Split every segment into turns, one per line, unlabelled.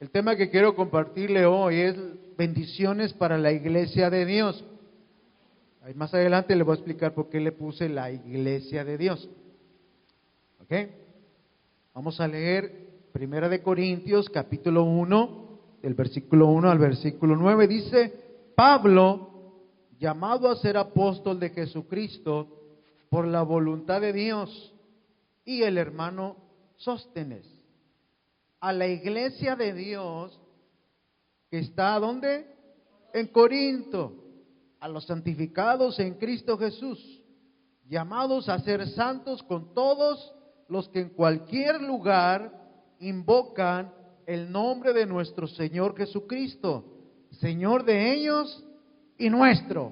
El tema que quiero compartirle hoy es bendiciones para la iglesia de Dios. Ahí más adelante le voy a explicar por qué le puse la iglesia de Dios. ¿Ok? Vamos a leer 1 Corintios capítulo 1, del versículo 1 al versículo 9. Dice: Pablo, llamado a ser apóstol de Jesucristo por la voluntad de Dios, y el hermano Sóstenes, a la iglesia de Dios que está, ¿dónde? En Corinto, a los santificados en Cristo Jesús, llamados a ser santos con todos los que en cualquier lugar invocan el nombre de nuestro Señor Jesucristo, Señor de ellos y nuestro.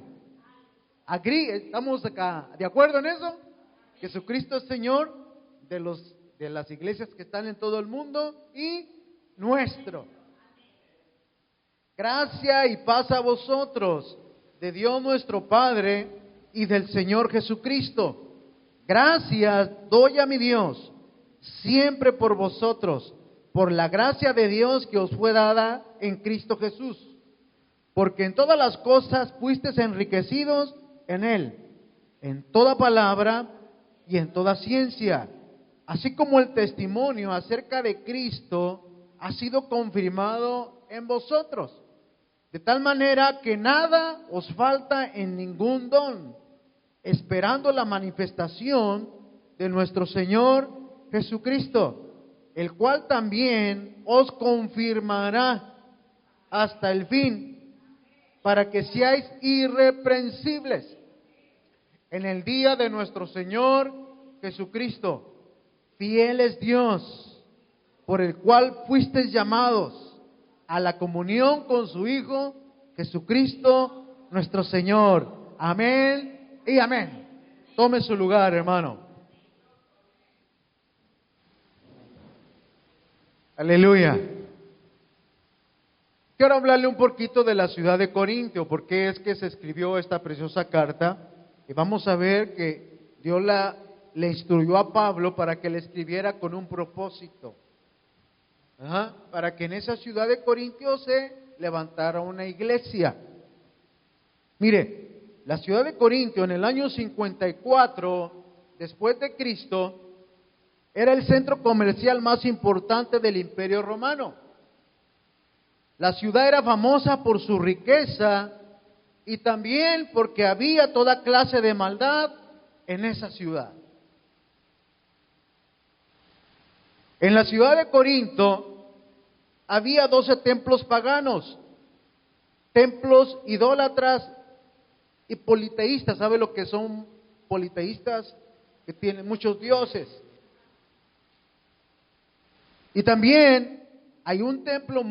¿Estamos acá de acuerdo en eso? Jesucristo es Señor de las iglesias que están en todo el mundo y nuestro. Gracia y paz a vosotros, de Dios nuestro Padre y del Señor Jesucristo. Gracias doy a mi Dios siempre por vosotros, por la gracia de Dios que os fue dada en Cristo Jesús, porque en todas las cosas fuisteis enriquecidos en Él, en toda palabra y en toda ciencia, así como el testimonio acerca de Cristo ha sido confirmado en vosotros, de tal manera que nada os falta en ningún don, esperando la manifestación de nuestro Señor Jesucristo, el cual también os confirmará hasta el fin, para que seáis irreprensibles en el día de nuestro Señor Jesucristo. Fiel es Dios, por el cual fuisteis llamados a la comunión con su Hijo Jesucristo nuestro Señor. Amén y amén. Tome su lugar, hermano. Aleluya. Quiero hablarle un poquito de la ciudad de Corintio, porque es que se escribió esta preciosa carta, y vamos a ver que Dios le instruyó a Pablo para que le escribiera con un propósito. Para que en esa ciudad de Corintio se levantara una iglesia. Mire, la ciudad de Corintio en el año 54 después de Cristo era el centro comercial más importante del Imperio Romano. La ciudad era famosa por su riqueza y también porque había toda clase de maldad en esa ciudad. En la ciudad de Corinto había 12 templos paganos, templos idólatras y politeístas. ¿Sabe lo que son politeístas? Que tienen muchos dioses. Y también hay un templo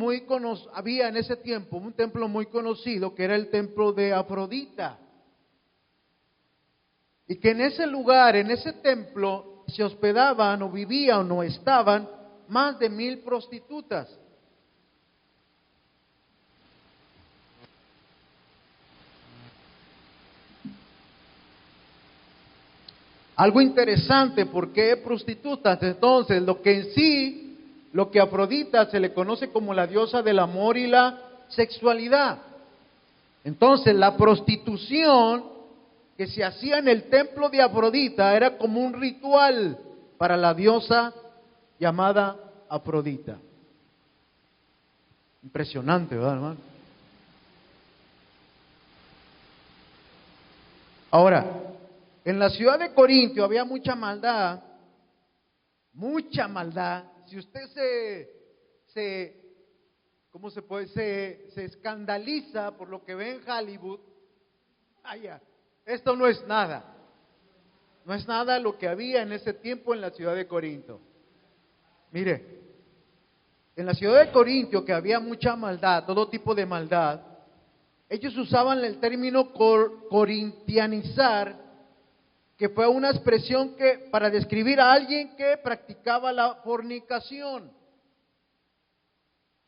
había en ese tiempo un templo muy conocido que era el templo de Afrodita. Y que en ese lugar, en ese templo, se hospedaban o vivían o estaban más de 1000 prostitutas. Algo interesante, ¿por qué prostitutas? Entonces, lo que a Afrodita se le conoce como la diosa del amor y la sexualidad. Entonces, la prostitución que se hacía en el templo de Afrodita era como un ritual para la diosa llamada Afrodita. Impresionante, ¿verdad, hermano? Ahora, en la ciudad de Corintio había mucha maldad. Si usted se escandaliza por lo que ve en Hollywood, esto no es nada. No es nada lo que había en ese tiempo en la ciudad de Corinto. Mire, en la ciudad de Corinto, que había mucha maldad, todo tipo de maldad, ellos usaban el término corintianizar, que fue una expresión para describir a alguien que practicaba la fornicación.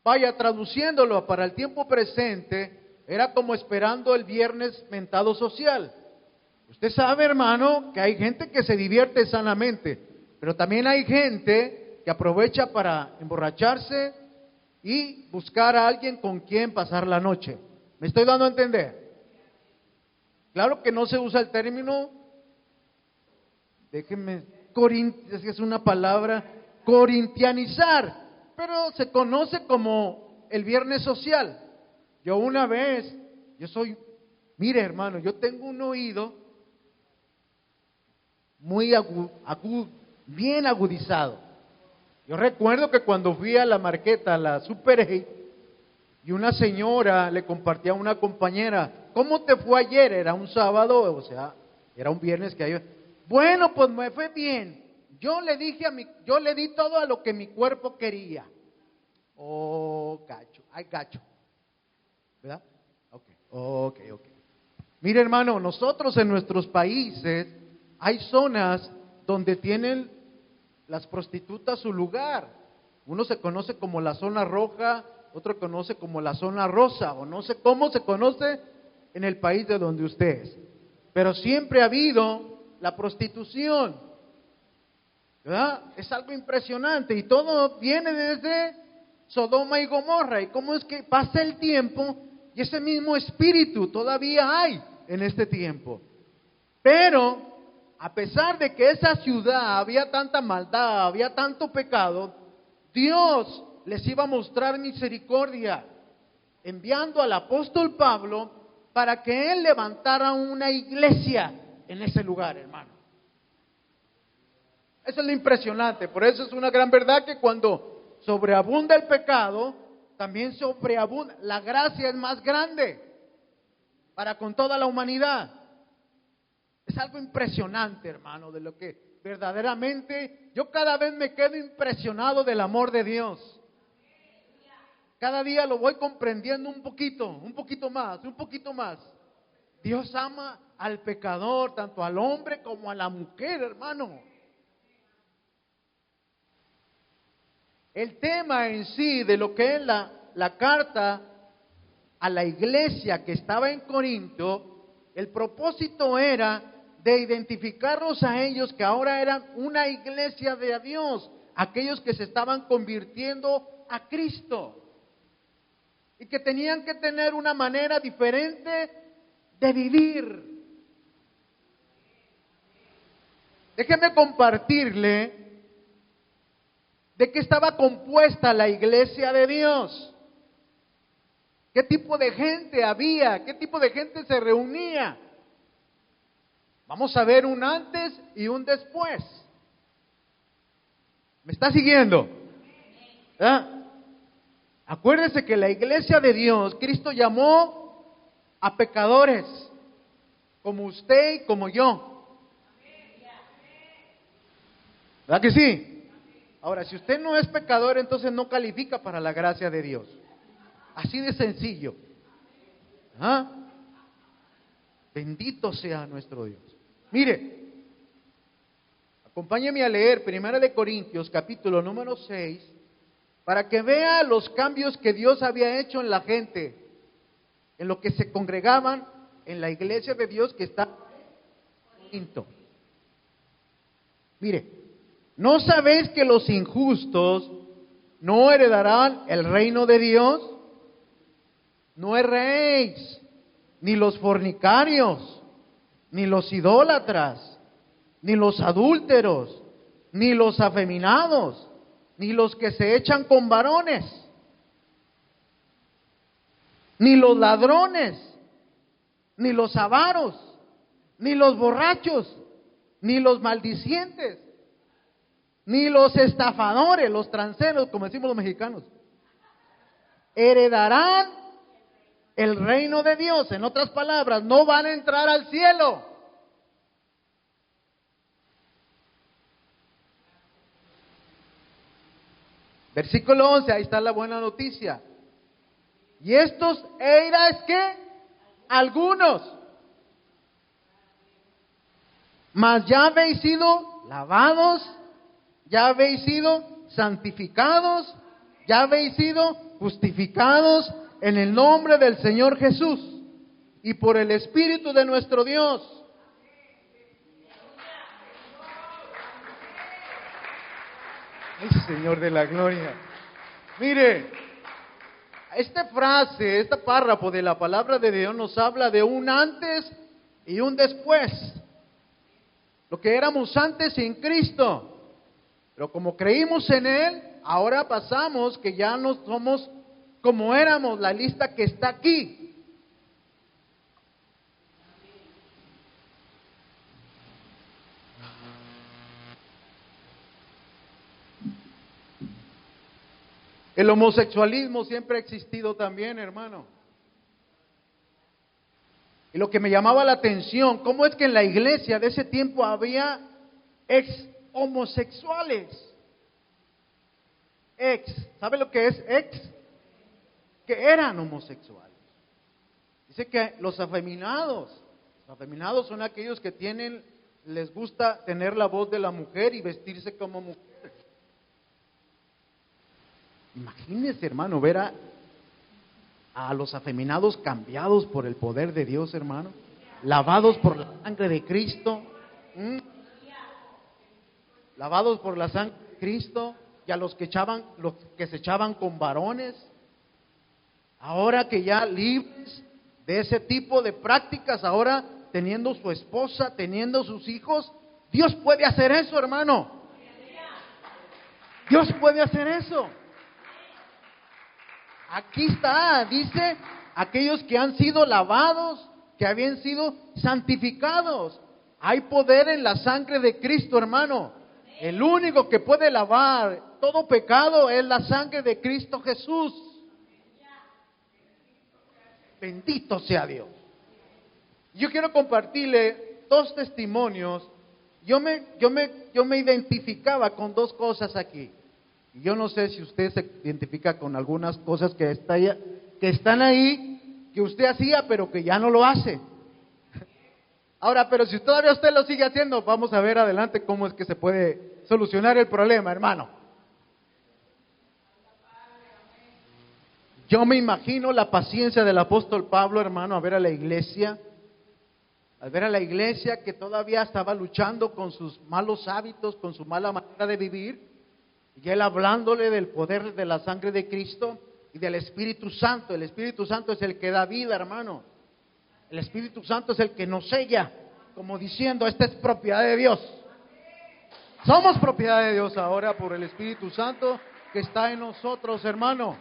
Traduciéndolo para el tiempo presente, era como esperando el viernes mentado social. Usted sabe, hermano, que hay gente que se divierte sanamente, pero también hay gente que aprovecha para emborracharse y buscar a alguien con quien pasar la noche. ¿Me estoy dando a entender? Claro que no se usa el término, es una palabra, corintianizar, pero se conoce como el viernes social. Mire hermano, yo tengo un oído muy bien agudizado. Yo recuerdo que cuando fui a la Marqueta, a la Super 8, y una señora le compartía a una compañera, ¿cómo te fue ayer? Era un sábado, o sea, era un viernes que había. Bueno, pues me fue bien. Yo le di todo a lo que mi cuerpo quería. Oh, gacho, ay, gacho. ¿Verdad? Ok. Mire, hermano, nosotros en nuestros países hay zonas donde tienen las prostitutas su lugar. Uno se conoce como la zona roja, otro conoce como la zona rosa, o no sé cómo se conoce en el país de donde usted es. Pero siempre ha habido la prostitución, ¿verdad? Es algo impresionante y todo viene desde Sodoma y Gomorra. ¿Y cómo es que pasa el tiempo y ese mismo espíritu todavía hay en este tiempo? Pero a pesar de que esa ciudad había tanta maldad, había tanto pecado, Dios les iba a mostrar misericordia, enviando al apóstol Pablo para que él levantara una iglesia en ese lugar, hermano. Eso es lo impresionante. Por eso es una gran verdad que cuando sobreabunda el pecado, también sobreabunda. La gracia es más grande para con toda la humanidad. Es algo impresionante, hermano, de lo que verdaderamente yo cada vez me quedo impresionado del amor de Dios. Cada día lo voy comprendiendo un poquito más. Dios ama al pecador, tanto al hombre como a la mujer, hermano. El tema en sí de lo que es la carta a la iglesia que estaba en Corinto, el propósito era de identificarlos a ellos que ahora eran una iglesia de Dios, aquellos que se estaban convirtiendo a Cristo y que tenían que tener una manera diferente de vivir. Déjeme compartirle de qué estaba compuesta la iglesia de Dios. ¿Qué tipo de gente había? ¿Qué tipo de gente se reunía? Vamos a ver un antes y un después. ¿Me está siguiendo? ¿Ah? Acuérdese que la iglesia de Dios, Cristo llamó a pecadores, como usted y como yo. ¿Verdad que sí? Ahora, si usted no es pecador, entonces no califica para la gracia de Dios. Así de sencillo. ¿Ah? Bendito sea nuestro Dios. Mire, acompáñeme a leer 1 Corintios, capítulo número 6, para que vea los cambios que Dios había hecho en la gente, en lo que se congregaban en la iglesia de Dios que está en Corinto. Mire, ¿no sabéis que los injustos no heredarán el reino de Dios? No erréis, ni los fornicarios, ni los idólatras, ni los adúlteros, ni los afeminados, ni los que se echan con varones, ni los ladrones, ni los avaros, ni los borrachos, ni los maldicientes, ni los estafadores, los transeros, como decimos los mexicanos, heredarán el reino de Dios. En otras palabras, no van a entrar al cielo. Versículo 11, ahí está la buena noticia. Y estos es que algunos, mas ya habéis sido lavados, ya habéis sido santificados, ya habéis sido justificados en el nombre del Señor Jesús y por el Espíritu de nuestro Dios. Ay, Señor de la gloria. Mire, Esta frase, este párrafo de la palabra de Dios nos habla de un antes y un después. Lo que éramos antes sin Cristo. Pero como creímos en Él, ahora pasamos que ya no somos como éramos, la lista que está aquí. El homosexualismo siempre ha existido también, hermano. Y lo que me llamaba la atención, ¿cómo es que en la iglesia de ese tiempo había ex homosexuales? ¿Sabe lo que es ex? Que eran homosexuales. Dice que los afeminados son aquellos que les gusta tener la voz de la mujer y vestirse como mujer. Imagínese, hermano, ver a los afeminados cambiados por el poder de Dios, hermano, lavados por la sangre de Cristo, lavados por la sangre de Cristo, y a los que se echaban con varones, ahora que ya libres de ese tipo de prácticas, ahora teniendo su esposa, teniendo sus hijos, Dios puede hacer eso, hermano. Dios puede hacer eso. Aquí está, dice, aquellos que han sido lavados, que habían sido santificados. Hay poder en la sangre de Cristo, hermano. El único que puede lavar todo pecado es la sangre de Cristo Jesús. Bendito sea Dios. Yo quiero compartirle 2 testimonios. Yo me identificaba con 2 cosas aquí. Yo no sé si usted se identifica con algunas cosas que están ahí, que usted hacía, pero que ya no lo hace. Ahora, pero si todavía usted lo sigue haciendo, vamos a ver adelante cómo es que se puede solucionar el problema, hermano. Yo me imagino la paciencia del apóstol Pablo, hermano, al ver a la iglesia que todavía estaba luchando con sus malos hábitos, con su mala manera de vivir. Y él hablándole del poder de la sangre de Cristo y del Espíritu Santo. El Espíritu Santo es el que da vida, hermano. El Espíritu Santo es el que nos sella, como diciendo, esta es propiedad de Dios. Somos propiedad de Dios ahora por el Espíritu Santo que está en nosotros, hermano.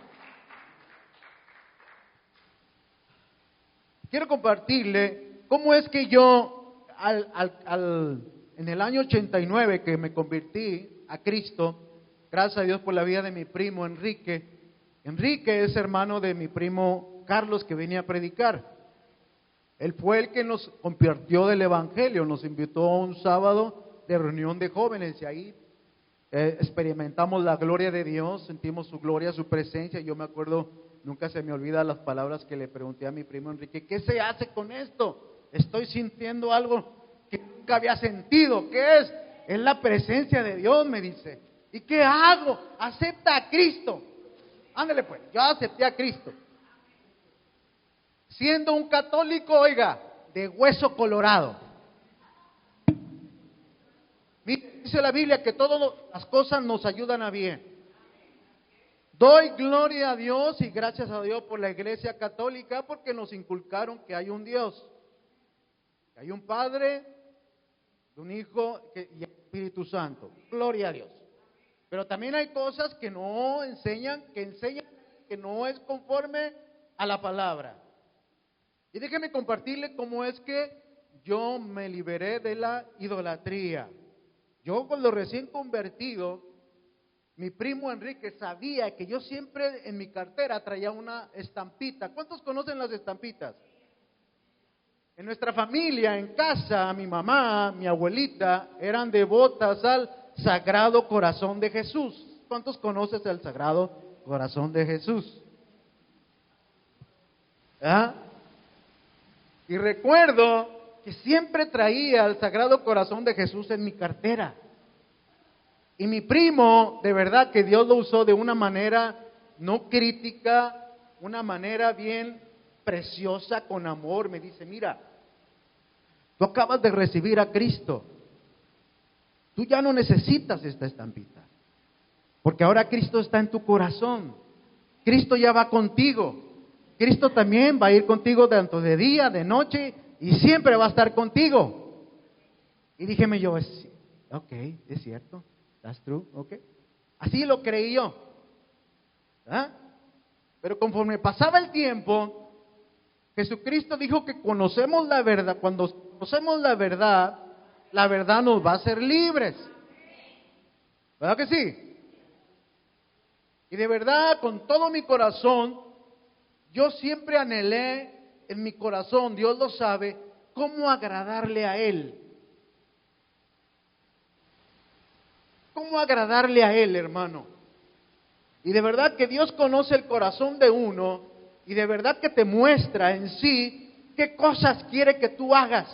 Quiero compartirle cómo es que yo, en el año 89 que me convertí a Cristo, gracias a Dios por la vida de mi primo Enrique. Enrique es hermano de mi primo Carlos que venía a predicar. Él fue el que nos compartió del Evangelio, nos invitó a un sábado de reunión de jóvenes y ahí experimentamos la gloria de Dios, sentimos su gloria, su presencia. Yo me acuerdo, nunca se me olvida las palabras que le pregunté a mi primo Enrique, ¿qué se hace con esto? Estoy sintiendo algo que nunca había sentido. ¿Qué es? Es la presencia de Dios, me dice. ¿Y qué hago? Acepta a Cristo. Ándale pues, yo acepté a Cristo. Siendo un católico, oiga, de hueso colorado. Dice la Biblia que todas las cosas nos ayudan a bien. Doy gloria a Dios y gracias a Dios por la Iglesia Católica porque nos inculcaron que hay un Dios, que hay un Padre, un Hijo y el Espíritu Santo. Gloria a Dios. Pero también hay cosas que no enseñan, que no es conforme a la palabra. Y déjeme compartirle cómo es que yo me liberé de la idolatría. Yo cuando recién convertido, mi primo Enrique sabía que yo siempre en mi cartera traía una estampita. ¿Cuántos conocen las estampitas? En nuestra familia, en casa, mi mamá, mi abuelita eran devotas al Sagrado Corazón de Jesús. ¿Cuántos conocen el Sagrado Corazón de Jesús? ¿Ah? Y recuerdo que siempre traía el Sagrado Corazón de Jesús en mi cartera. Y mi primo, de verdad que Dios lo usó de una manera no crítica, una manera bien preciosa, con amor. Me dice, mira, tú acabas de recibir a Cristo. Tú ya no necesitas esta estampita, porque ahora Cristo está en tu corazón. Cristo ya va contigo. Cristo también va a ir contigo tanto de día, de noche, y siempre va a estar contigo. Y díjeme yo, ok, es cierto, that's true, ok. Así lo creí yo. ¿Ah? Pero conforme pasaba el tiempo, Jesucristo dijo que conocemos la verdad. Cuando conocemos la verdad nos va a hacer libres. ¿Verdad que sí? Y de verdad, con todo mi corazón, yo siempre anhelé en mi corazón, Dios lo sabe, cómo agradarle a Él. ¿Cómo agradarle a Él, hermano? Y de verdad que Dios conoce el corazón de uno y de verdad que te muestra en sí qué cosas quiere que tú hagas,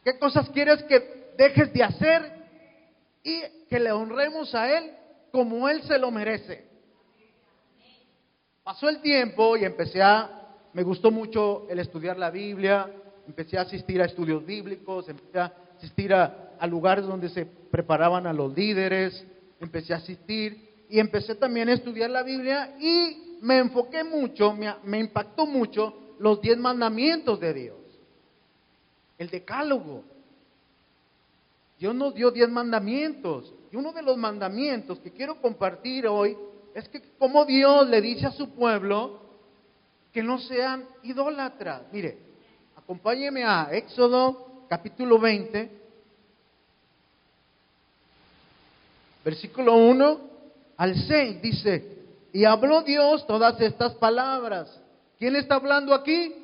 qué cosas quieres que dejes de hacer y que le honremos a Él como Él se lo merece. Pasó el tiempo y me gustó mucho el estudiar la Biblia, empecé a asistir a estudios bíblicos, empecé a asistir a lugares donde se preparaban a los líderes, empecé a asistir y empecé también a estudiar la Biblia y me enfoqué mucho, me impactó mucho los 10 mandamientos de Dios, el decálogo. Dios nos dio 10 mandamientos y uno de los mandamientos que quiero compartir hoy es que como Dios le dice a su pueblo que no sean idólatras. Mire, acompáñeme a Éxodo capítulo 20, versículo 1 al 6, dice, y habló Dios todas estas palabras. ¿Quién está hablando aquí?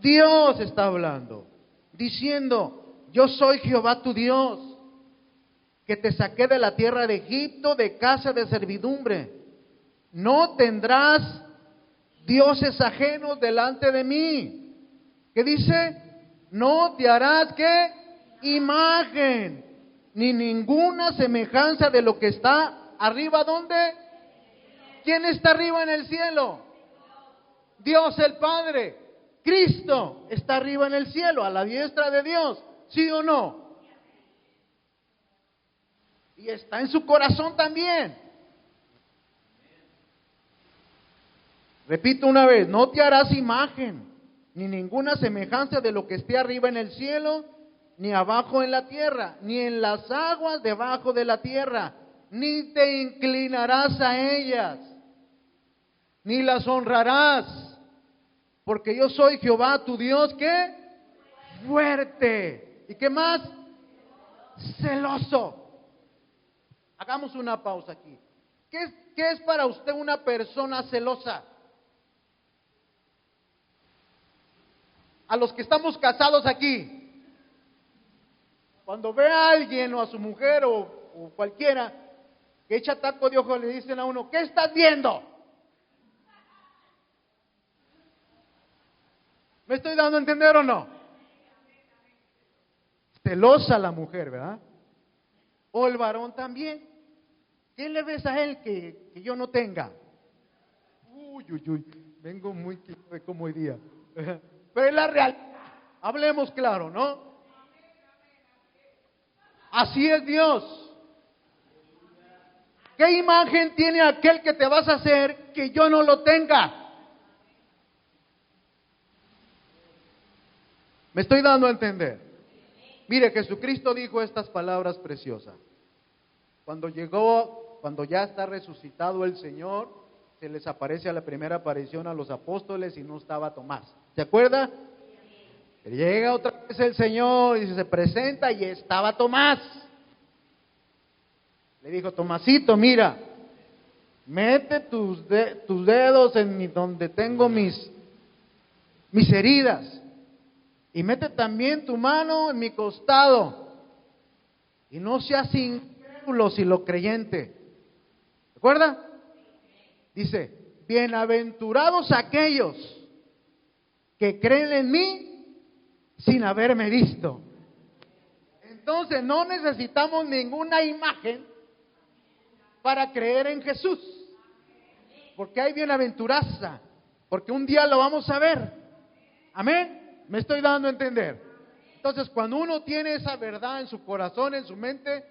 Dios está hablando, diciendo, yo soy Jehová tu Dios, que te saqué de la tierra de Egipto, de casa de servidumbre. No tendrás dioses ajenos delante de mí. ¿Qué dice? No te harás, ¿qué? Imagen, ni ninguna semejanza de lo que está arriba. ¿Dónde? ¿Quién está arriba en el cielo? Dios el Padre. Cristo está arriba en el cielo, a la diestra de Dios. ¿Sí o no? Y está en su corazón también. Repito una vez, no te harás imagen, ni ninguna semejanza de lo que esté arriba en el cielo, ni abajo en la tierra, ni en las aguas debajo de la tierra, ni te inclinarás a ellas, ni las honrarás, porque yo soy Jehová tu Dios, ¿qué? Fuerte. ¿Y qué más? Celoso. Hagamos una pausa aquí. ¿Qué es para usted una persona celosa? A los que estamos casados aquí, cuando ve a alguien o a su mujer o cualquiera que echa taco de ojo, le dicen a uno, ¿qué estás viendo? ¿Me estoy dando a entender o no? Celosa la mujer, ¿verdad? O el varón también. ¿Qué le ves a él que yo no tenga? Uy, vengo muy como hoy día. Pero es la realidad. Hablemos claro, ¿no? Así es Dios. ¿Qué imagen tiene aquel que te vas a hacer que yo no lo tenga? ¿Me estoy dando a entender? Mire, Jesucristo dijo estas palabras preciosas. Cuando ya está resucitado el Señor, se les aparece a la primera aparición a los apóstoles y no estaba Tomás. ¿Se acuerda? Llega otra vez el Señor y se presenta y estaba Tomás. Le dijo, Tomasito, mira, mete tus dedos en donde tengo mis heridas y mete también tu mano en mi costado y no seas incrédulo sino creyente. ¿Se acuerda? Dice, bienaventurados aquellos que creen en mí sin haberme visto. Entonces no necesitamos ninguna imagen para creer en Jesús, porque hay bienaventuranza, porque un día lo vamos a ver. Amén. ¿Me estoy dando a entender? Entonces cuando uno tiene esa verdad en su corazón, en su mente,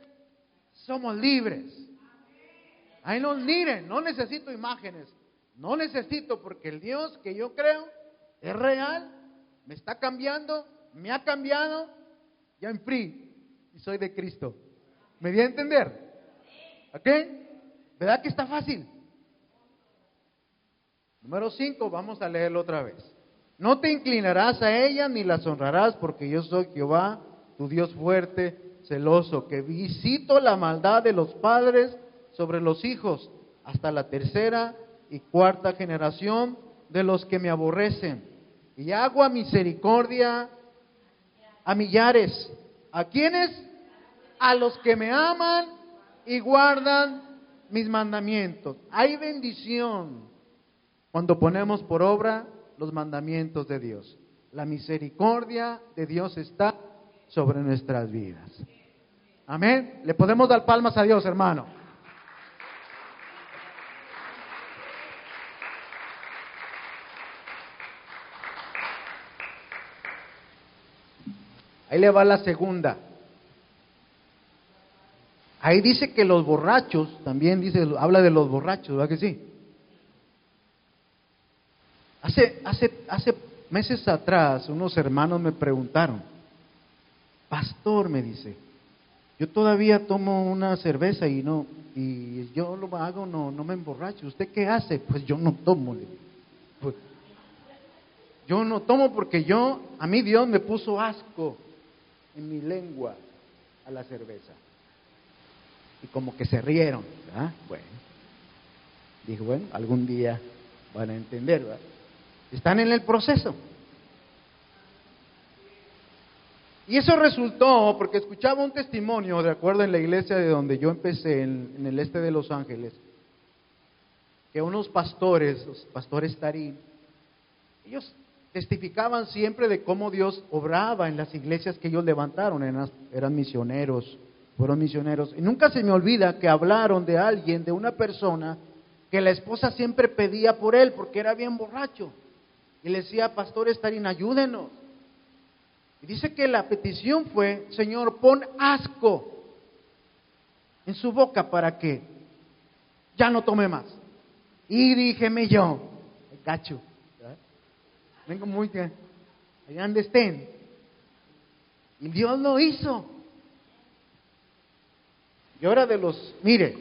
somos libres. Ahí nos miren, no necesito imágenes. No necesito, porque el Dios que yo creo es real, me está cambiando, me ha cambiado, ya en free, y soy de Cristo. ¿Me di a entender? ¿Ok? ¿Verdad que está fácil? Número 5, vamos a leerlo otra vez. No te inclinarás a ella ni las honrarás, porque yo soy Jehová, tu Dios fuerte, celoso, que visito la maldad de los padres sobre los hijos, hasta la tercera y cuarta generación de los que me aborrecen. Y hago a misericordia a millares. ¿A quiénes? A los que me aman y guardan mis mandamientos. Hay bendición cuando ponemos por obra los mandamientos de Dios. La misericordia de Dios está sobre nuestras vidas. Amén. Le podemos dar palmas a Dios, hermano. Ahí le va la segunda. Ahí dice que los borrachos, también dice, habla de los borrachos, ¿verdad que sí? Hace meses atrás, unos hermanos me preguntaron, pastor, me dice, yo todavía tomo una cerveza y yo lo hago, no me emborracho. ¿Usted qué hace? Pues yo no tomo. Pues, yo no tomo porque a mí Dios me puso asco en mi lengua a la cerveza. Y como que se rieron, ¿verdad? Bueno, dije, bueno, algún día van a entender, ¿verdad? Están en el proceso. Y eso resultó porque escuchaba un testimonio, de acuerdo, en la iglesia de donde yo empecé, en el este de Los Ángeles, que unos pastores, los pastores Tarín, ellos testificaban siempre de cómo Dios obraba en las iglesias que ellos levantaron, eran misioneros, fueron misioneros. Y nunca se me olvida que hablaron de alguien, de una persona, que la esposa siempre pedía por él, porque era bien borracho. Y le decía, pastor Tarín, ayúdenos. Y dice que la petición fue, Señor, pon asco en su boca para que ya no tome más. Y díjeme yo, gacho, ¿verdad? Vengo muy bien, allá donde estén. Y Dios lo hizo. Y ahora mire,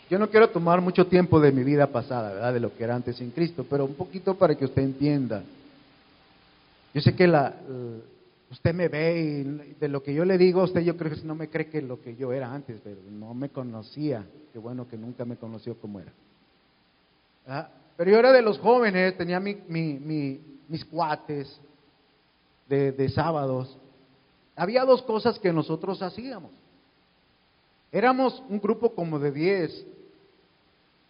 yo no quiero tomar mucho tiempo de mi vida pasada, ¿verdad? De lo que era antes en Cristo, pero un poquito para que usted entienda. Yo sé que usted me ve y de lo que yo le digo, usted yo creo que no me cree que lo que yo era antes, pero no me conocía. Qué bueno que nunca me conoció como era. ¿Ah? Pero yo era de los jóvenes, tenía mis cuates de sábados. Había dos cosas que nosotros hacíamos. Éramos un grupo como de 10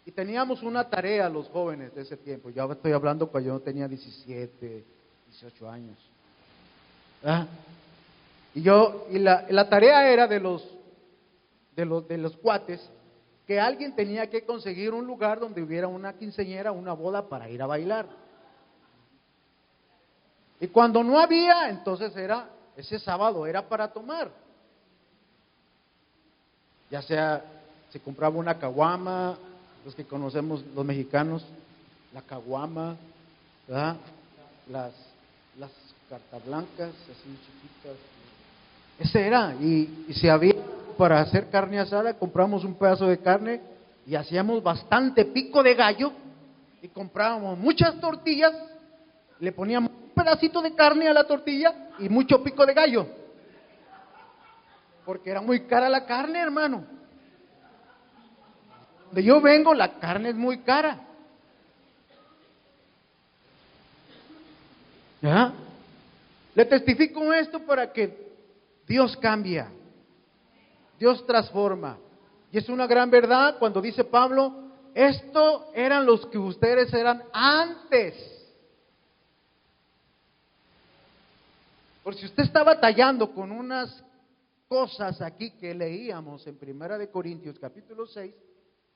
y teníamos una tarea los jóvenes de ese tiempo. Yo estoy hablando cuando yo tenía 17, 18 años. ¿Ah? Y la tarea era de los cuates, que alguien tenía que conseguir un lugar donde hubiera una quinceañera, una boda para ir a bailar. Y cuando no había, entonces ese sábado era para tomar. Ya sea, se compraba una caguama, los que conocemos los mexicanos, la caguama, ¿verdad? Las cartas blancas, así chiquitas. Ese era, y si había para hacer carne asada, compramos un pedazo de carne y hacíamos bastante pico de gallo y comprábamos muchas tortillas, le poníamos un pedacito de carne a la tortilla y mucho pico de gallo, porque era muy cara la carne, hermano. De yo vengo, la carne es muy cara. ¿Ya? Le testifico esto para que Dios cambia, Dios transforma. Y es una gran verdad cuando dice Pablo, esto eran los que ustedes eran antes. Por si usted está batallando con unas cosas aquí que leíamos en 1 Corintios capítulo 6,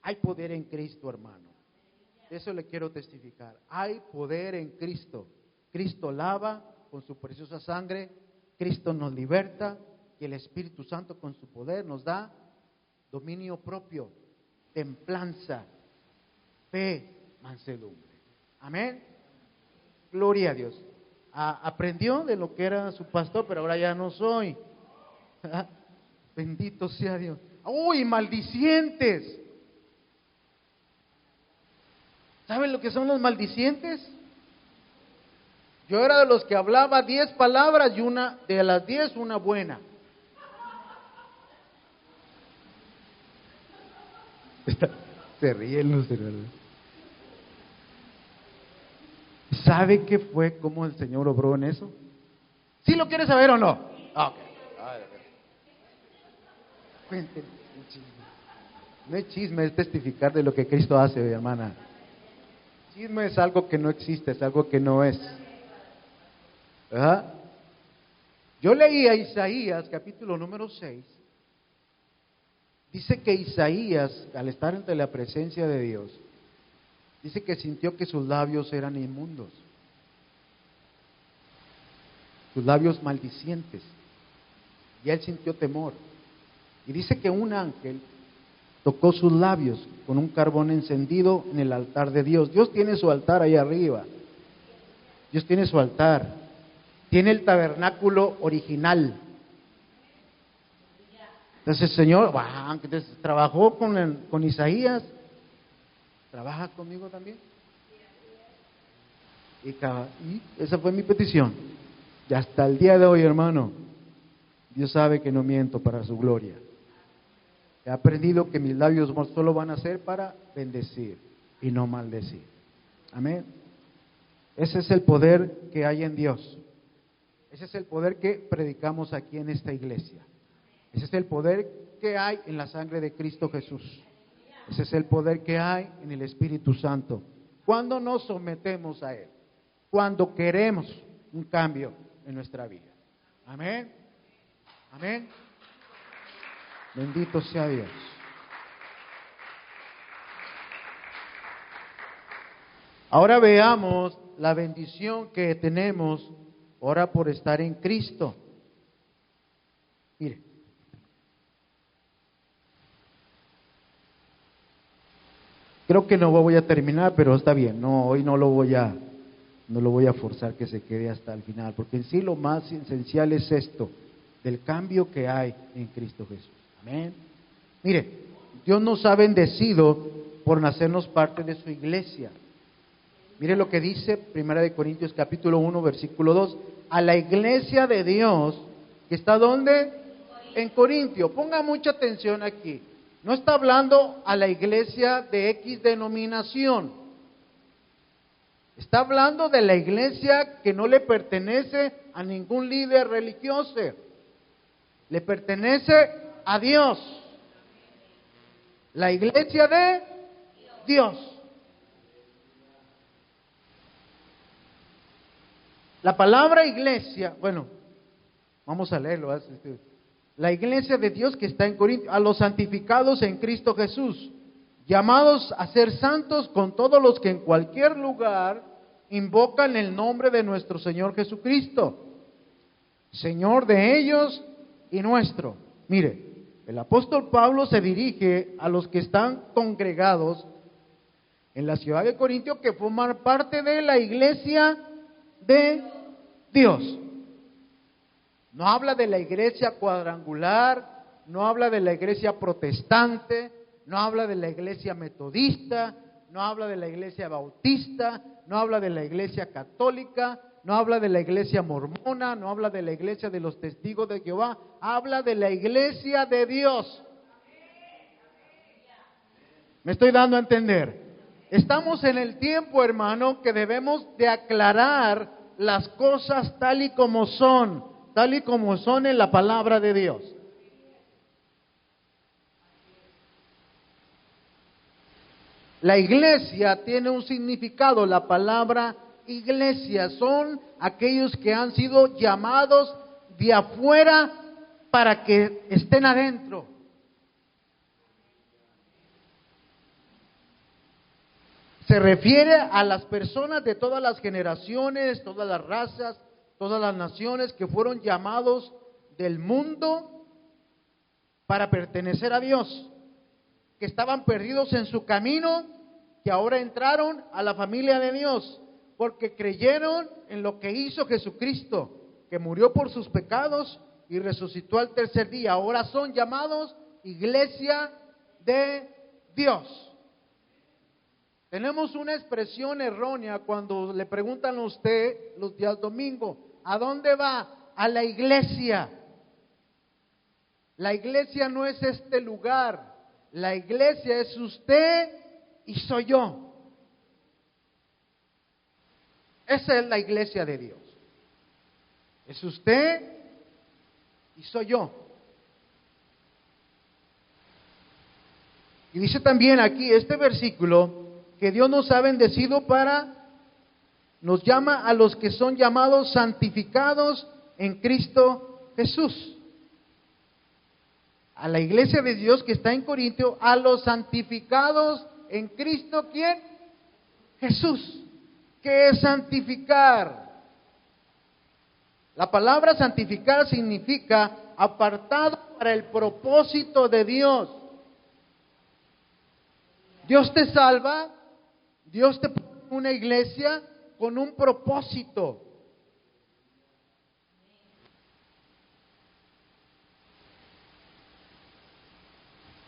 hay poder en Cristo, hermano. Eso le quiero testificar. Hay poder en Cristo. Cristo lava con su preciosa sangre. Cristo nos liberta. Y el Espíritu Santo con su poder nos da dominio propio, templanza. fe, mansedumbre. Amén. Gloria a Dios. Aprendió de lo que era su pastor, pero ahora ya no soy. Bendito sea Dios. ¡Uy, maldicientes! ¿Saben lo que son los maldicientes? Yo era de los que hablaba 10 palabras y una de las 10 una buena. Se ríen los hermanos. ¿Sabe qué fue cómo el Señor obró en eso? ¿Sí lo quiere saber o no? Ok. Cuéntenme un chisme. No es chisme, es testificar de lo que Cristo hace, mi hermana. Chisme es algo que no existe, es algo que no es. ¿Verdad? Yo leí a Isaías, capítulo número 6. Dice que Isaías, al estar ante la presencia de Dios, dice que sintió que sus labios eran inmundos. Sus labios maldicientes. Y él sintió temor. Y dice que un ángel tocó sus labios con un carbón encendido en el altar de Dios. Dios tiene su altar ahí arriba. Dios tiene su altar. Tiene el tabernáculo original. Entonces el Señor, trabajó con Isaías. ¿Trabaja conmigo también? Y esa fue mi petición. Y hasta el día de hoy, hermano, Dios sabe que no miento para su gloria. He aprendido que mis labios solo van a ser para bendecir y no maldecir. Amén. Ese es el poder que hay en Dios. Ese es el poder que predicamos aquí en esta iglesia. Ese es el poder que hay en la sangre de Cristo Jesús. Ese es el poder que hay en el Espíritu Santo. Cuando nos sometemos a Él. Cuando queremos un cambio en nuestra vida. Amén. Amén. Bendito sea Dios. Ahora veamos la bendición que tenemos ahora por estar en Cristo. Mire. Creo que no voy a terminar, pero está bien. No, hoy no lo voy a forzar que se quede hasta el final, porque en sí lo más esencial es esto, del cambio que hay en Cristo Jesús. Amén. Mire, Dios nos ha bendecido por nacernos parte de su iglesia. Mire lo que dice 1 Corintios capítulo 1, versículo 2. A la iglesia de Dios, que está ¿dónde? En Corintio. Ponga mucha atención aquí. No está hablando a la iglesia de X denominación. Está hablando de la iglesia que no le pertenece a ningún líder religioso. Le pertenece a Dios. La iglesia de Dios. La palabra iglesia, bueno, vamos a leerlo. La iglesia de Dios que está en Corinto, a los santificados en Cristo Jesús, llamados a ser santos con todos los que en cualquier lugar invocan el nombre de nuestro Señor Jesucristo, Señor de ellos y nuestro. Mire, el apóstol Pablo se dirige a los que están congregados en la ciudad de Corintio, que forman parte de la iglesia de Dios. No habla de la iglesia cuadrangular, no habla de la iglesia protestante, no habla de la iglesia metodista, no habla de la iglesia bautista, no habla de la iglesia católica, no habla de la iglesia mormona, no habla de la iglesia de los testigos de Jehová, habla de la iglesia de Dios. ¿Me estoy dando a entender? Estamos en el tiempo, hermano, que debemos de aclarar las cosas tal y como son en la palabra de Dios. La iglesia tiene un significado, la palabra iglesia son aquellos que han sido llamados de afuera para que estén adentro. Se refiere a las personas de todas las generaciones, todas las razas, todas las naciones que fueron llamados del mundo para pertenecer a Dios, que estaban perdidos en su camino que ahora entraron a la familia de Dios, porque creyeron en lo que hizo Jesucristo, que murió por sus pecados y resucitó al tercer día. Ahora son llamados iglesia de Dios. Tenemos una expresión errónea cuando le preguntan a usted los días domingo, ¿a dónde va? A la iglesia. La iglesia no es este lugar, la iglesia es usted y soy yo. Esa es la iglesia de Dios. Es usted y soy yo. Y dice también aquí este versículo que Dios nos ha bendecido nos llama a los que son llamados santificados en Cristo Jesús. A la iglesia de Dios que está en Corintio, a los santificados en Cristo, ¿quién? Jesús. ¿Qué es santificar? La palabra santificar significa apartado para el propósito de Dios. Dios te salva, Dios te pone en una iglesia con un propósito.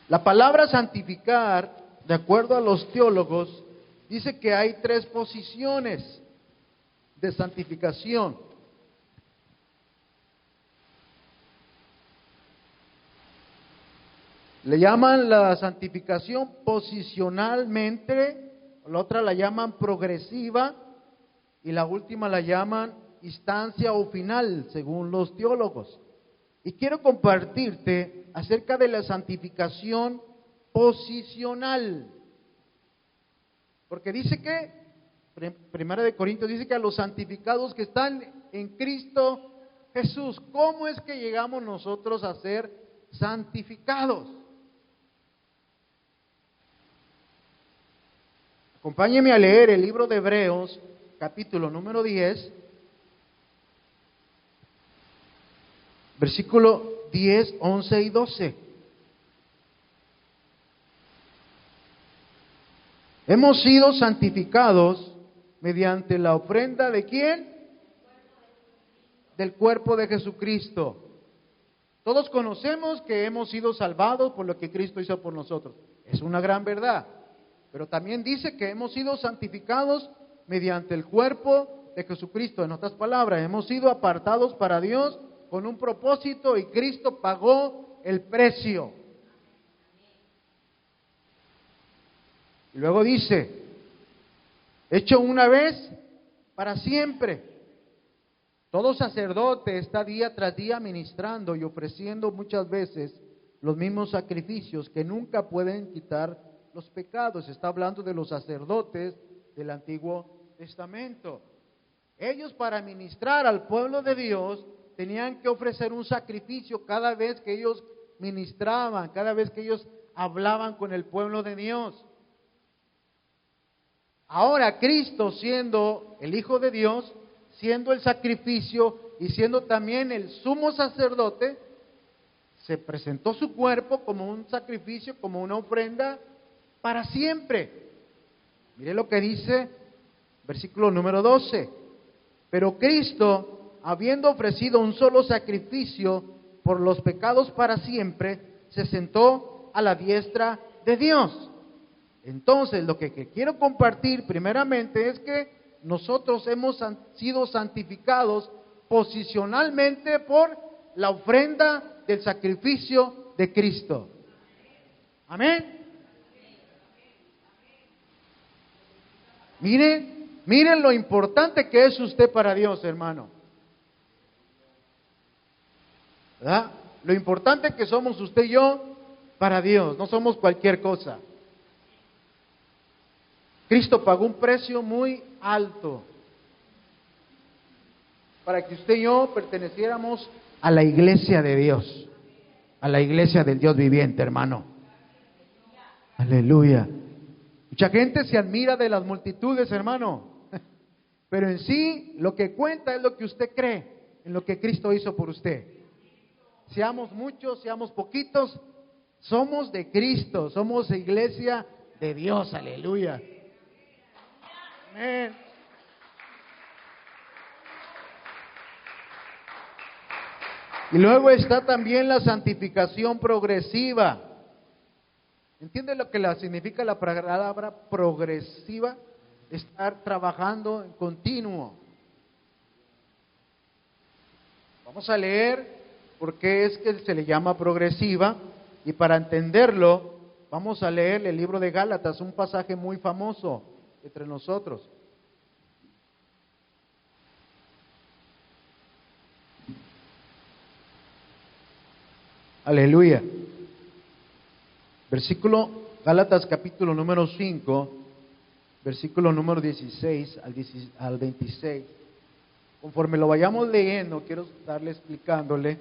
La palabra santificar, de acuerdo a los teólogos, dice que hay 3 posiciones de santificación. Le llaman la santificación posicionalmente, la otra la llaman progresiva y la última la llaman instancia o final, según los teólogos. Y quiero compartirte acerca de la santificación posicional. Porque dice que, Primera de Corintios dice que a los santificados que están en Cristo Jesús, ¿cómo es que llegamos nosotros a ser santificados? Acompáñeme a leer el libro de Hebreos, capítulo número 10, versículo 10, 11 y 12. Hemos sido santificados mediante la ofrenda ¿de quién? Del cuerpo de Jesucristo. Todos conocemos que hemos sido salvados por lo que Cristo hizo por nosotros. Es una gran verdad. Pero también dice que hemos sido santificados mediante el cuerpo de Jesucristo. En otras palabras, hemos sido apartados para Dios con un propósito y Cristo pagó el precio. Y luego dice, hecho una vez para siempre. Todo sacerdote está día tras día ministrando y ofreciendo muchas veces los mismos sacrificios que nunca pueden quitar los pecados. Está hablando de los sacerdotes del Antiguo Testamento. Ellos, para ministrar al pueblo de Dios, tenían que ofrecer un sacrificio cada vez que ellos ministraban, cada vez que ellos hablaban con el pueblo de Dios. Ahora Cristo, siendo el Hijo de Dios, siendo el sacrificio y siendo también el sumo sacerdote, se presentó su cuerpo como un sacrificio, como una ofrenda para siempre. Mire lo que dice versículo número 12. Pero Cristo, habiendo ofrecido un solo sacrificio por los pecados para siempre, se sentó a la diestra de Dios. Entonces, lo que quiero compartir primeramente es que nosotros hemos sido santificados posicionalmente por la ofrenda del sacrificio de Cristo. Amén. Miren lo importante que es usted para Dios, hermano. ¿Verdad? Lo importante que somos usted y yo para Dios, no somos cualquier cosa. Cristo pagó un precio muy alto para que usted y yo perteneciéramos a la iglesia de Dios, a la iglesia del Dios viviente, hermano. Aleluya. Mucha gente se admira de las multitudes, hermano, pero en sí lo que cuenta es lo que usted cree en lo que Cristo hizo por usted. Seamos muchos, seamos poquitos, somos de Cristo, somos iglesia de Dios, aleluya. Amén. Y luego está también la santificación progresiva. ¿Entiende lo que significa la palabra progresiva? Estar trabajando en continuo. Vamos a leer por qué es que se le llama progresiva, y para entenderlo vamos a leer el libro de Gálatas, un pasaje muy famoso entre nosotros. Aleluya. Versículo, Gálatas capítulo número 5, versículo número 16 al 26. Conforme lo vayamos leyendo, quiero estarle explicándole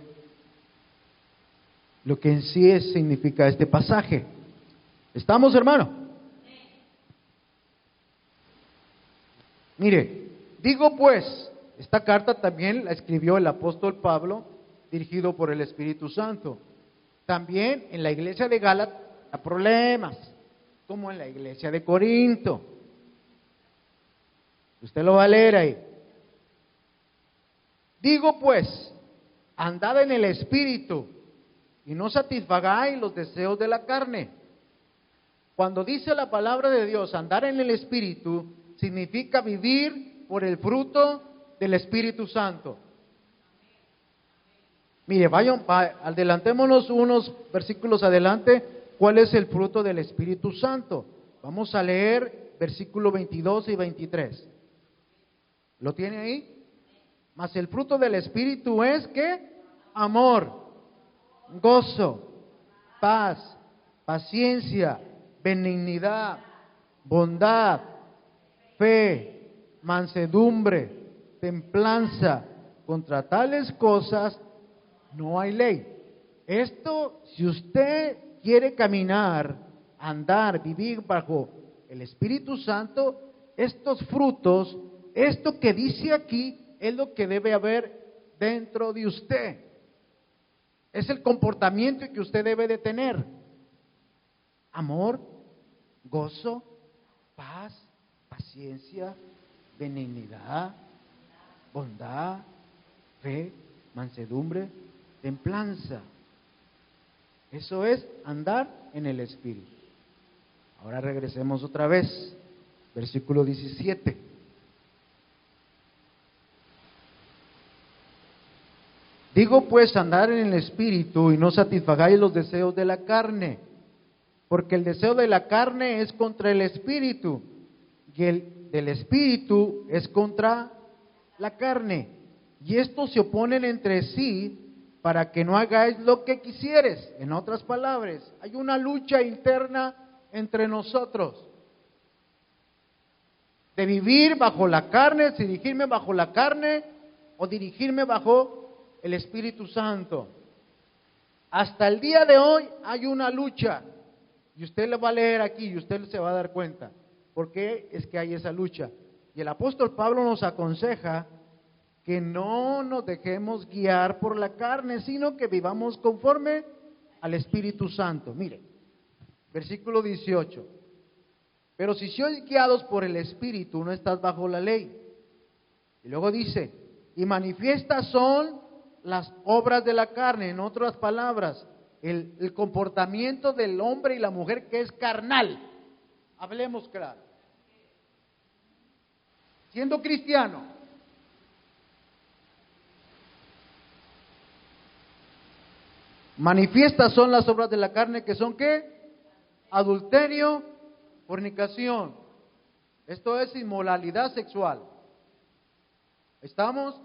lo que en sí significa este pasaje. ¿Estamos, hermano? Mire, digo pues, esta carta también la escribió el apóstol Pablo, dirigido por el Espíritu Santo. También en la iglesia de Gálatas hay problemas, como en la iglesia de Corinto. Usted lo va a leer ahí. Digo pues, andad en el Espíritu y no satisfagáis los deseos de la carne. Cuando dice la palabra de Dios, andar en el Espíritu, significa vivir por el fruto del Espíritu Santo. Mire, adelantémonos unos versículos adelante. ¿Cuál es el fruto del Espíritu Santo? Vamos a leer versículos 22 y 23. ¿Lo tiene ahí? Mas el fruto del Espíritu es ¿qué? Amor, gozo, paz, paciencia, benignidad, bondad, fe, mansedumbre, templanza. Contra tales cosas no hay ley. Esto, si usted quiere caminar, andar, vivir bajo el Espíritu Santo, estos frutos, esto que dice aquí, es lo que debe haber dentro de usted. Es el comportamiento que usted debe de tener. Amor, gozo, paz, paciencia, benignidad, bondad, fe, mansedumbre, templanza. Eso es andar en el Espíritu. Ahora regresemos otra vez, versículo 17. Digo pues, andar en el Espíritu y no satisfagáis los deseos de la carne, porque el deseo de la carne es contra el Espíritu y el del Espíritu es contra la carne, y estos se oponen entre sí para que no hagáis lo que quisieres. En otras palabras, hay una lucha interna entre nosotros de vivir bajo la carne, dirigirme bajo la carne o dirigirme bajo el Espíritu Santo. Hasta el día de hoy hay una lucha, y usted le va a leer aquí y usted se va a dar cuenta por qué es que hay esa lucha. Y el apóstol Pablo nos aconseja que no nos dejemos guiar por la carne, sino que vivamos conforme al Espíritu Santo. Mire, versículo 18. Pero si sois guiados por el Espíritu, no estás bajo la ley. Y luego dice, y manifiestas son las obras de la carne. En otras palabras, el comportamiento del hombre y la mujer que es carnal. Hablemos claro. Siendo cristiano, manifiestas son las obras de la carne, que son ¿qué? Adulterio, fornicación. Esto es inmoralidad sexual. ¿Estamos?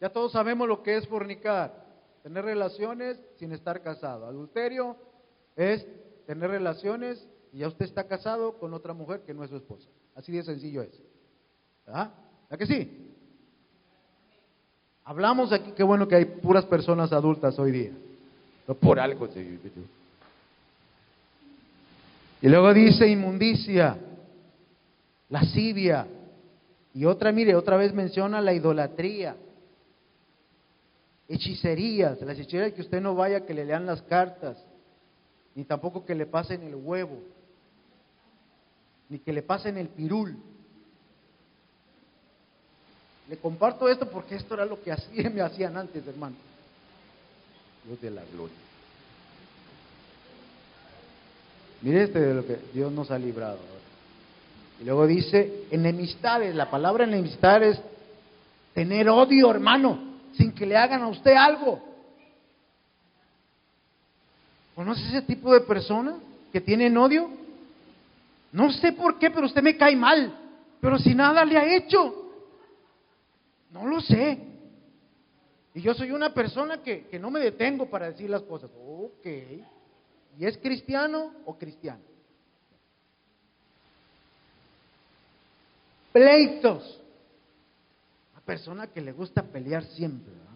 Ya todos sabemos lo que es fornicar, tener relaciones sin estar casado. Adulterio es tener relaciones y ya usted está casado con otra mujer que no es su esposa. Así de sencillo es. ¿Verdad? ¿Verdad que sí? Hablamos aquí, qué bueno que hay puras personas adultas hoy día. No por algo. Y luego dice inmundicia, lascivia. Y otra, mire, otra vez menciona la idolatría. Hechicerías, las hechicerías, que usted no vaya que le lean las cartas, ni tampoco que le pasen el huevo, ni que le pasen el pirul. Le comparto esto porque esto era lo que me hacían antes, hermano. Dios de la gloria. Mire de lo que Dios nos ha librado. Y luego dice, enemistades. La palabra enemistad es tener odio, hermano, sin que le hagan a usted algo. ¿Conoce ese tipo de persona que tienen odio? No sé por qué, pero usted me cae mal. Pero si nada le ha hecho. No lo sé. Y yo soy una persona que no me detengo para decir las cosas. Ok. ¿Y es cristiano o cristiano? Pleitos. Una persona que le gusta pelear siempre, ¿verdad?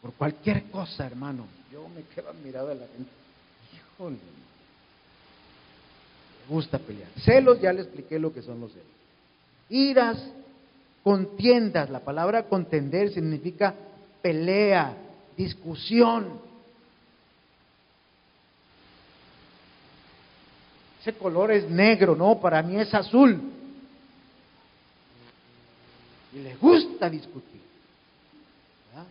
Por cualquier cosa, hermano. Yo me quedo admirado de la gente. Híjole. Le gusta pelear. Celos, ya le expliqué lo que son los celos. Iras, contiendas. La palabra contender significa pelea, discusión. Ese color es negro, no, para mí es azul. Y le gusta discutir. ¿Verdad?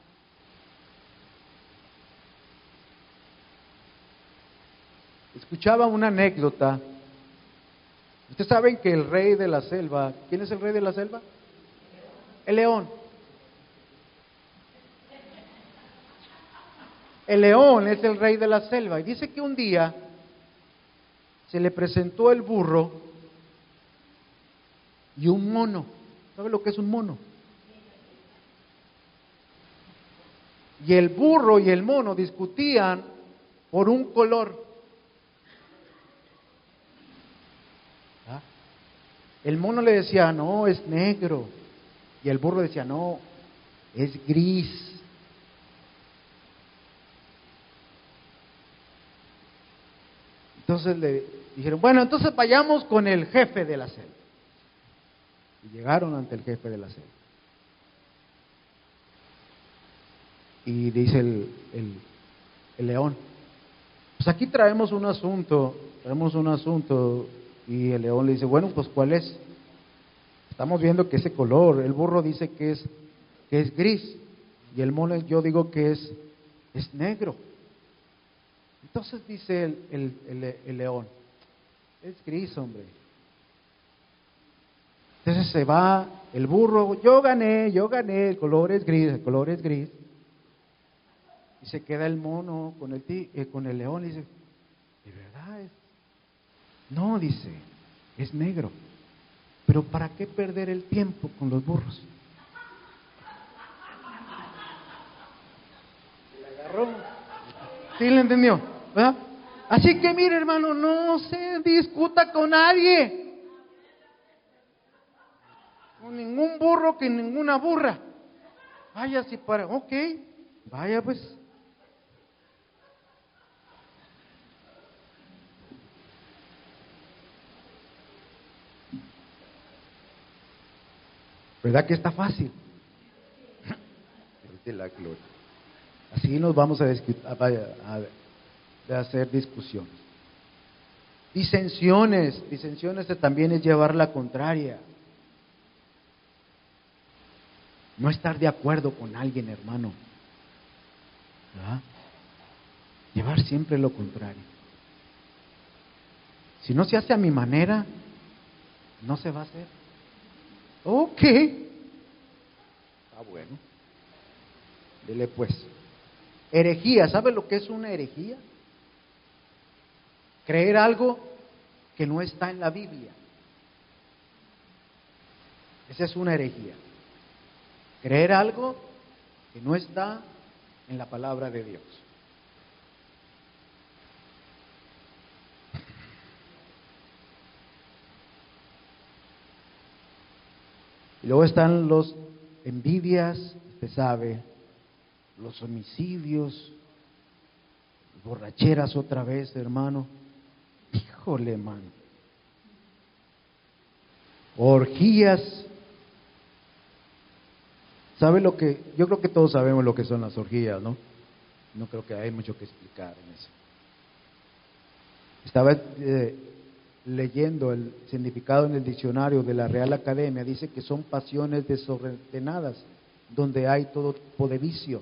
Escuchaba una anécdota. Ustedes saben que el rey de la selva, ¿quién es el rey de la selva? El león. El león es el rey de la selva. Y dice que un día se le presentó el burro y un mono. ¿Sabe lo que es un mono? Y el burro y el mono discutían por un color. ¿Ah? El mono le decía, no, es negro. Y el burro decía, no, es gris. Entonces le dijeron, bueno, entonces vayamos con el jefe de la selva. Y llegaron ante el jefe de la selva. Y dice el león, pues aquí traemos un asunto, y el león le dice, bueno, pues ¿cuál es? Estamos viendo que ese color, el burro dice que es gris, y el mono yo digo que es negro. Entonces dice el león, es gris, hombre. Entonces se va el burro, yo gané, el color es gris. Y se queda el mono con el león y dice, ¿de verdad es? No, dice, es negro. Pero ¿para qué perder el tiempo con los burros? Le agarró. ¿Sí le entendió? ¿Verdad? Así que mire, hermano, no se discuta con nadie. Con ningún burro que ninguna burra. Vaya si para, ok, vaya pues. ¿Verdad que está fácil? Es de la gloria. Así nos vamos a hacer discusiones. Disensiones también es llevar la contraria. No estar de acuerdo con alguien, hermano. ¿Verdad? Llevar siempre lo contrario. Si no se hace a mi manera, no se va a hacer. Ok. Ah, bueno. Dele pues. Herejía, ¿sabe lo que es una herejía? Creer algo que no está en la Biblia. Esa es una herejía. Creer algo que no está en la palabra de Dios. Y luego están los envidias, usted sabe, los homicidios, borracheras otra vez, hermano. Híjole, hermano. Orgías. ¿Sabe lo que? Yo creo que todos sabemos lo que son las orgías, ¿no? No creo que hay mucho que explicar en eso. Estaba leyendo el significado en el diccionario de la Real Academia, dice que son pasiones desordenadas, donde hay todo tipo de vicio.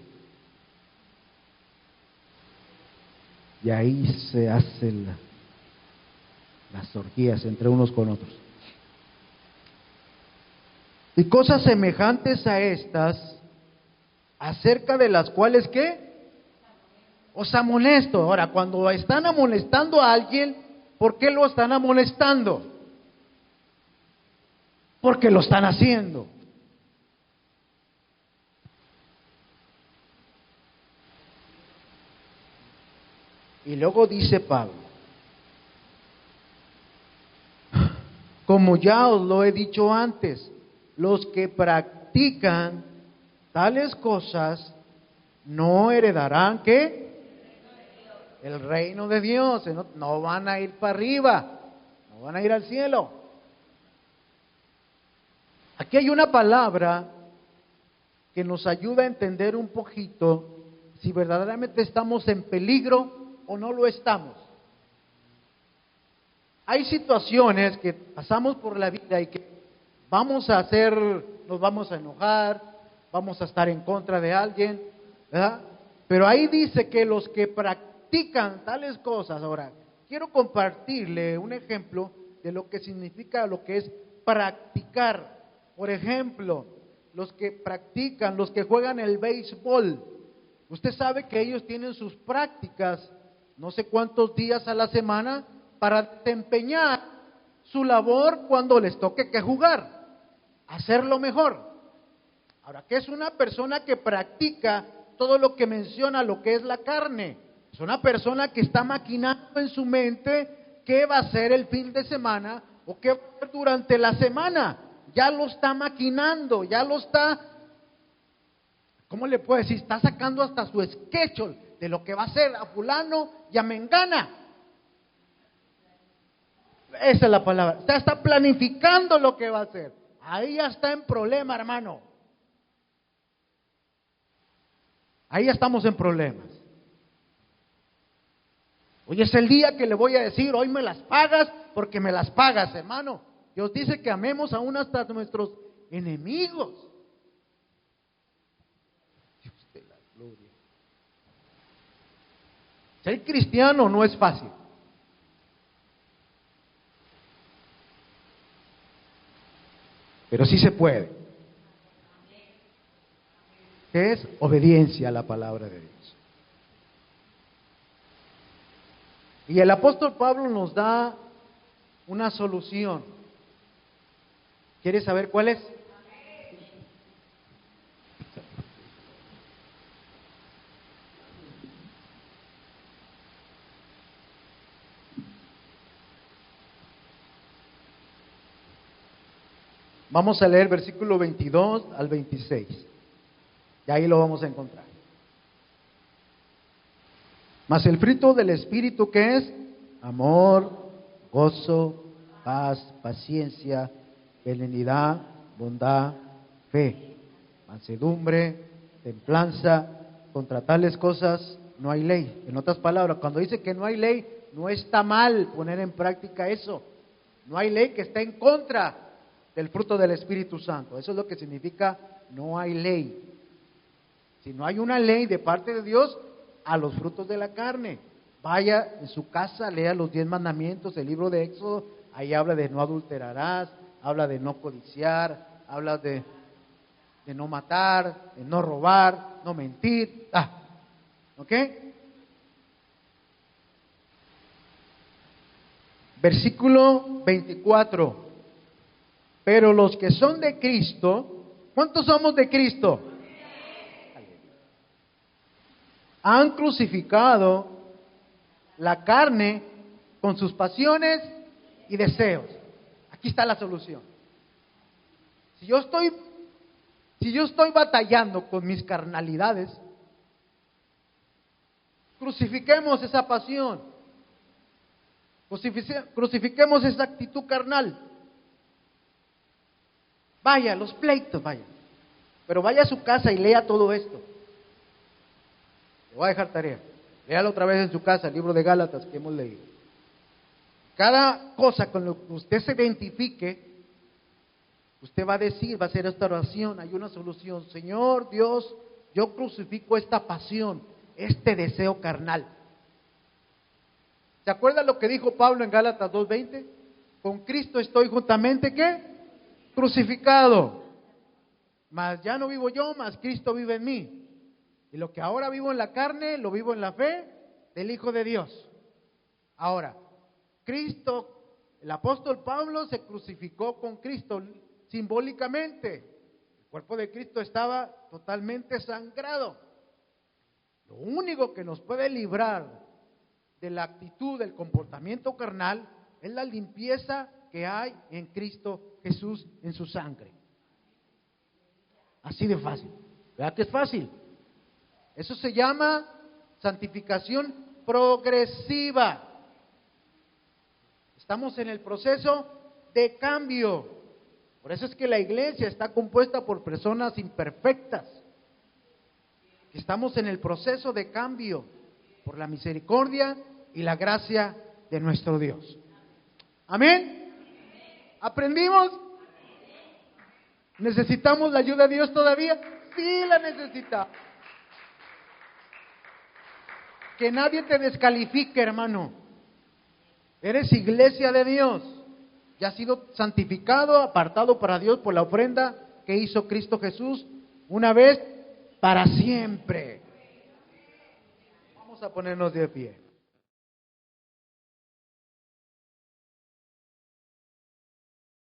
Y ahí se hacen las orgías entre unos con otros. Y cosas semejantes a estas, acerca de las cuales, ¿qué? Os amonesto. Ahora, cuando están amonestando a alguien, ¿por qué lo están amonestando? Porque lo están haciendo. Y luego dice Pablo, como ya os lo he dicho antes, los que practican tales cosas no heredarán, ¿qué? El reino de Dios. No van a ir para arriba, no van a ir al cielo. Aquí hay una palabra que nos ayuda a entender un poquito si verdaderamente estamos en peligro o no lo estamos. Hay situaciones que pasamos por la vida y que nos vamos a enojar, vamos a estar en contra de alguien, ¿verdad? Pero ahí dice que los que practican tales cosas. Ahora, quiero compartirle un ejemplo de lo que significa lo que es practicar. Por ejemplo, los que practican, los que juegan el béisbol, usted sabe que ellos tienen sus prácticas, no sé cuántos días a la semana, para desempeñar su labor cuando les toque que jugar, hacerlo mejor. Ahora, ¿qué es una persona que practica todo lo que menciona lo que es la carne? Es una persona que está maquinando en su mente qué va a hacer el fin de semana o qué va a hacer durante la semana. Ya lo está maquinando, ya lo está, ¿cómo le puedo decir? Está sacando hasta su schedule de lo que va a hacer a fulano y a mengana. Esa es la palabra. Está planificando lo que va a hacer. Ahí ya está en problema, hermano. Ahí ya estamos en problemas. Hoy es el día que le voy a decir, hoy me las pagas porque me las pagas, hermano. Dios dice que amemos aún hasta nuestros enemigos. Dios de la gloria. Ser cristiano no es fácil. Pero sí se puede. ¿Qué es? Obediencia a la palabra de Dios. Y el apóstol Pablo nos da una solución. ¿Quieres saber cuál es? Vamos a leer versículo 22 al 26. Y ahí lo vamos a encontrar. Mas el fruto del Espíritu, ¿qué es? Amor, gozo, paz, paciencia, benignidad, bondad, fe, mansedumbre, templanza. Contra tales cosas no hay ley. En otras palabras, cuando dice que no hay ley, no está mal poner en práctica eso. No hay ley que esté en contra del fruto del Espíritu Santo. Eso es lo que significa no hay ley. Si no hay una ley de parte de Dios a los frutos de la carne, vaya en su casa, lea los 10 mandamientos, el libro de Éxodo, ahí habla de no adulterarás, habla de no codiciar, habla de no matar, de no robar, no mentir. ¿Ok? Versículo 24. Pero los que son de Cristo, ¿cuántos somos de Cristo? Han crucificado la carne con sus pasiones y deseos. Aquí está la solución. Si yo estoy batallando con mis carnalidades, crucifiquemos esa pasión. Crucifiquemos esa actitud carnal. Vaya, los pleitos, vaya. Pero vaya a su casa y lea todo esto. Le voy a dejar tarea. Léalo otra vez en su casa, el libro de Gálatas que hemos leído. Cada cosa con lo que usted se identifique, usted va a decir, va a hacer esta oración, hay una solución. Señor Dios, yo crucifico esta pasión, este deseo carnal. ¿Se acuerda lo que dijo Pablo en Gálatas 2:20? Con Cristo estoy juntamente, ¿qué? Crucificado. Mas ya no vivo yo, mas Cristo vive en mí. Y lo que ahora vivo en la carne, lo vivo en la fe del Hijo de Dios. Ahora, Cristo, el apóstol Pablo se crucificó con Cristo simbólicamente. El cuerpo de Cristo estaba totalmente sangrado. Lo único que nos puede librar de la actitud, del comportamiento carnal, es la limpieza que hay en Cristo Jesús en su sangre. Así de fácil. ¿Verdad que es fácil? Eso se llama santificación progresiva. Estamos en el proceso de cambio. Por eso es que la iglesia está compuesta por personas imperfectas. Estamos en el proceso de cambio por la misericordia y la gracia de nuestro Dios. ¿Amén? ¿Aprendimos? ¿Necesitamos la ayuda de Dios todavía? Sí, la necesitamos. Que nadie te descalifique, hermano. Eres iglesia de Dios. Ya has sido santificado, apartado para Dios por la ofrenda que hizo Cristo Jesús una vez para siempre. Vamos a ponernos de pie.